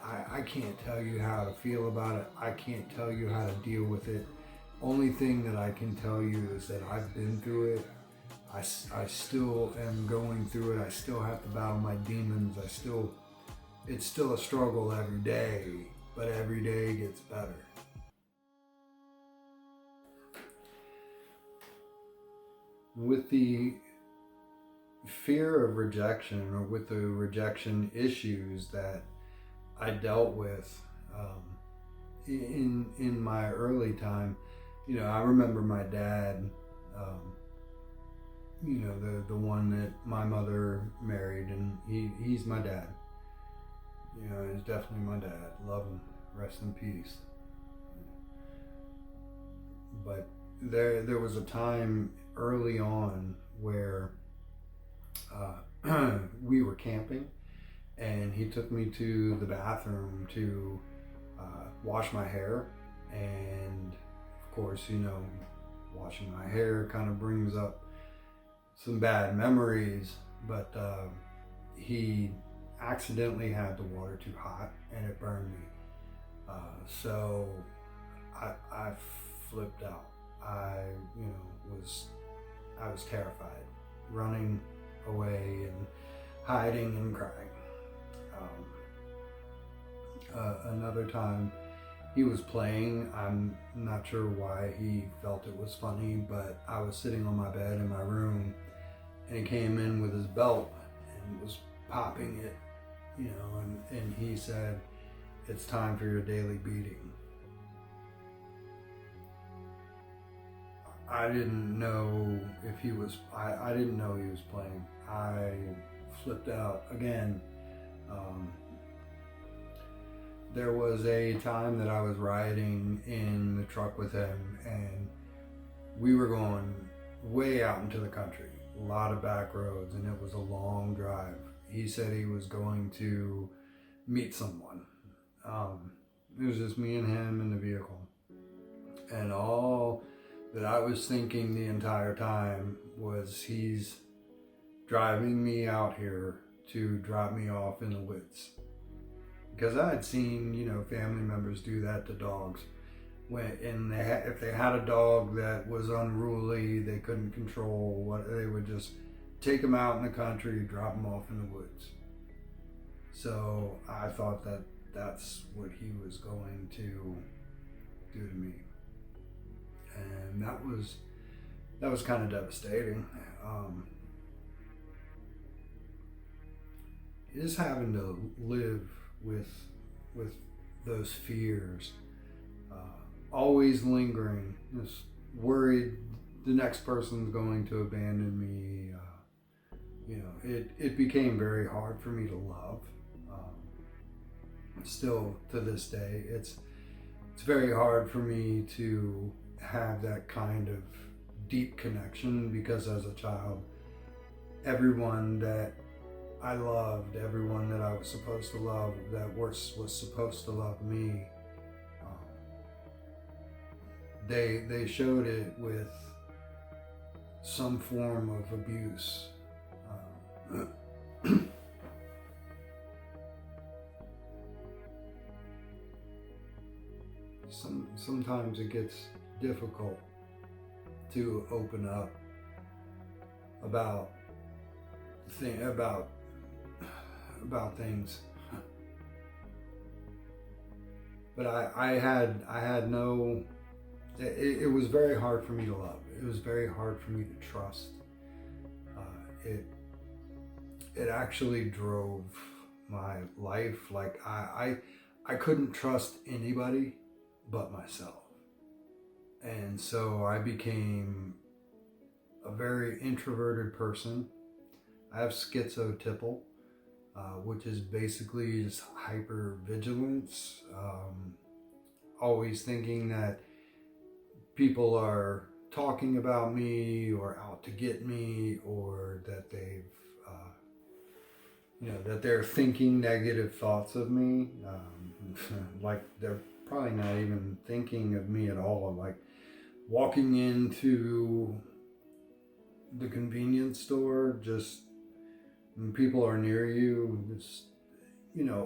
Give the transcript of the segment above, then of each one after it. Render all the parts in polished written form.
I can't tell you how to feel about it. I can't tell you how to deal with it. Only thing that I can tell you is that I've been through it. I still am going through it. I still have to battle my demons. It's still a struggle every day, but every day gets better. With the fear of rejection, or with the rejection issues that I dealt with in my early time, I remember my dad, the one that my mother married, and he's my dad. He's definitely my dad. Love him. Rest in peace. But there was a time early on where we were camping, and he took me to the bathroom to wash my hair. And of course, washing my hair kind of brings up some bad memories, but he accidentally had the water too hot and it burned me. So I flipped out. I was terrified, running away and hiding and crying. Another time he was playing. I'm not sure why he felt it was funny, but I was sitting on my bed in my room, and he came in with his belt and was popping it, and he said, "It's time for your daily beating." I didn't know if he was, I didn't know he was playing. I flipped out again. There was a time that I was riding in the truck with him, and we were going way out into the country, a lot of back roads, and it was a long drive. He said he was going to meet someone. It was just me and him in the vehicle. And all that I was thinking the entire time was, he's driving me out here to drop me off in the woods. Because I had seen, family members do that to dogs. If they had a dog that was unruly, they couldn't control they would just take them out in the country, drop them off in the woods. So I thought that that's what he was going to do to me. And that was kind of devastating. Just having to live with those fears, always lingering, just worried the next person's going to abandon me. It became very hard for me to love. Still to this day, it's very hard for me to have that kind of deep connection, because as a child, everyone that I loved, everyone that I was supposed to love, that was supposed to love me, they showed it with some form of abuse. Sometimes it gets difficult to open up about things, but I had no. It was very hard for me to love. It was very hard for me to trust. It actually drove my life. Like I couldn't trust anybody but myself. And so I became a very introverted person. I have schizotypal, which is basically just hypervigilance, always thinking that people are talking about me or out to get me, or that that they're thinking negative thoughts of me. Like they're probably not even thinking of me at all. Like walking into the convenience store, just when people are near you, just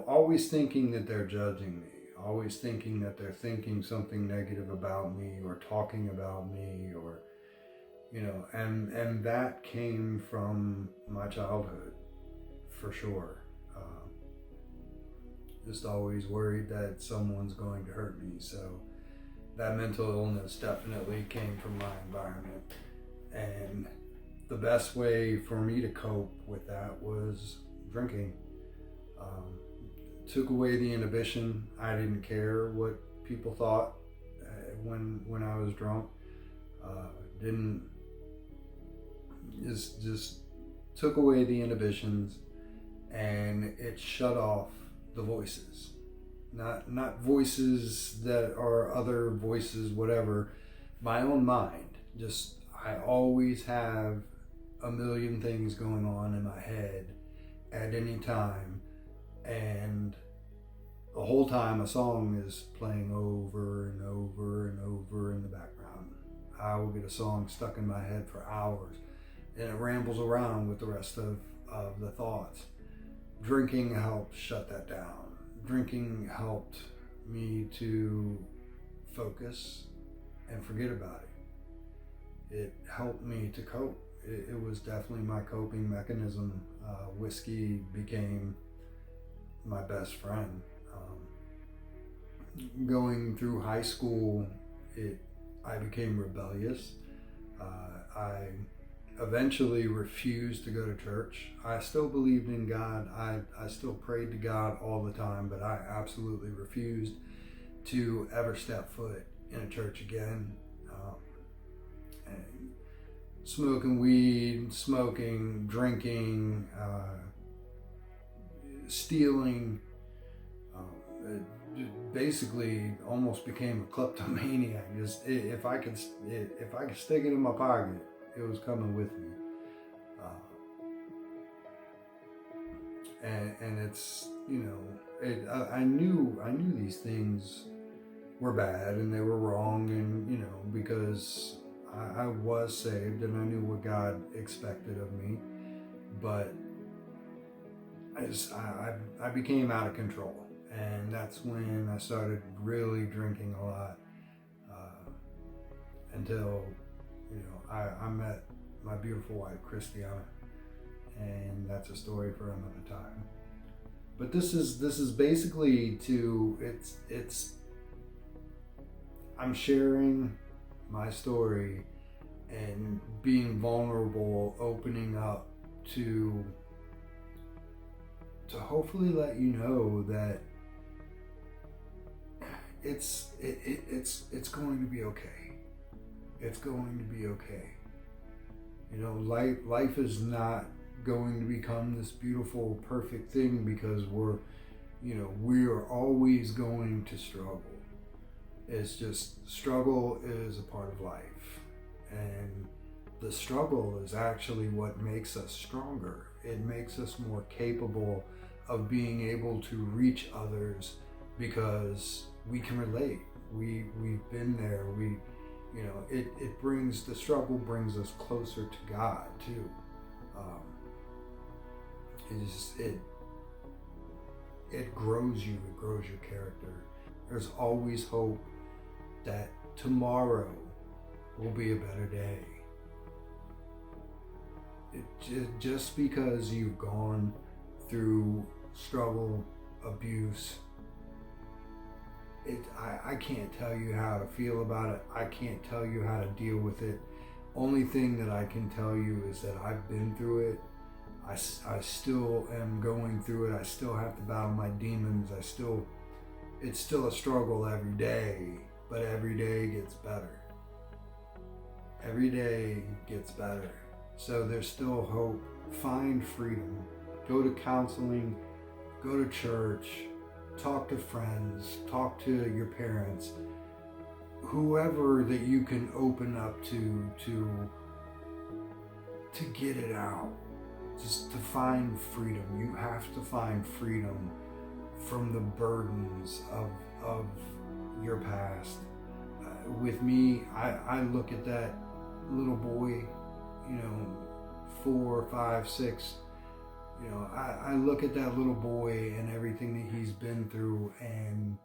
always thinking that they're judging me, always thinking that they're thinking something negative about me or talking about me, or and that came from my childhood for sure. Just always worried that someone's going to hurt me. So that mental illness definitely came from my environment. And the best way for me to cope with that was drinking. Took away the inhibition. I didn't care what people thought when I was drunk. Didn't just took away the inhibitions, and it shut off the voices. Not voices that are other voices, whatever. My own mind. Just I always have a million things going on in my head at any time, and the whole time a song is playing over and over and over in the background. I will get a song stuck in my head for hours, and it rambles around with the rest of the thoughts. Drinking helped shut that down. Drinking helped me to focus and forget about it. It helped me to cope. It was definitely my coping mechanism. Whiskey became my best friend. Going through high school, I became rebellious. I eventually refused to go to church. I still believed in God. I still prayed to God all the time, but I absolutely refused to ever step foot in a church again. And smoking weed, smoking, drinking, stealing, basically almost became a kleptomaniac. Just if I could stick it in my pocket, it was coming with me. And it's I knew these things were bad and they were wrong, and because I was saved and I knew what God expected of me, but I became out of control. And that's when I started really drinking a lot, until I met my beautiful wife, Christiana, and that's a story for another time. But this is basically I'm sharing my story and being vulnerable, opening up to hopefully let you know that it's going to be okay. It's going to be okay. Life is not going to become this beautiful, perfect thing because we are always going to struggle. It's just struggle is a part of life, and the struggle is actually what makes us stronger. It makes us more capable of being able to reach others because we can relate. We've been there. The struggle brings us closer to God too. It grows you. It grows your character. There's always hope that tomorrow will be a better day. Just because you've gone through struggle, abuse, I can't tell you how to feel about it. I can't tell you how to deal with it. Only thing that I can tell you is that I've been through it. I still am going through it. I still have to battle my demons. It's still a struggle every day, but every day gets better. Every day gets better. So there's still hope. Find freedom. Go to counseling, go to church, talk to friends, talk to your parents, whoever that you can open up to get it out. Just to find freedom. You have to find freedom from the burdens of your past. With me, I look at that little boy, 4, 5, 6, You know, I look at that little boy and everything that he's been through, and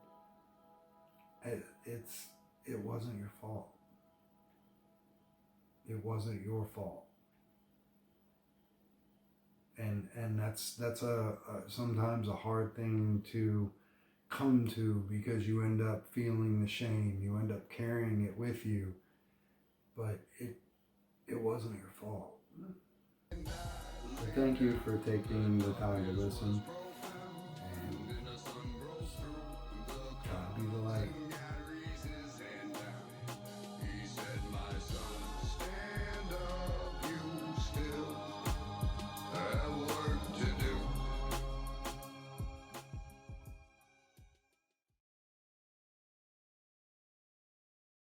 it wasn't your fault. It wasn't your fault. And that's sometimes a hard thing to come to, because you end up feeling the shame, you end up carrying it with you, but it wasn't your fault. So thank you for taking the time to listen.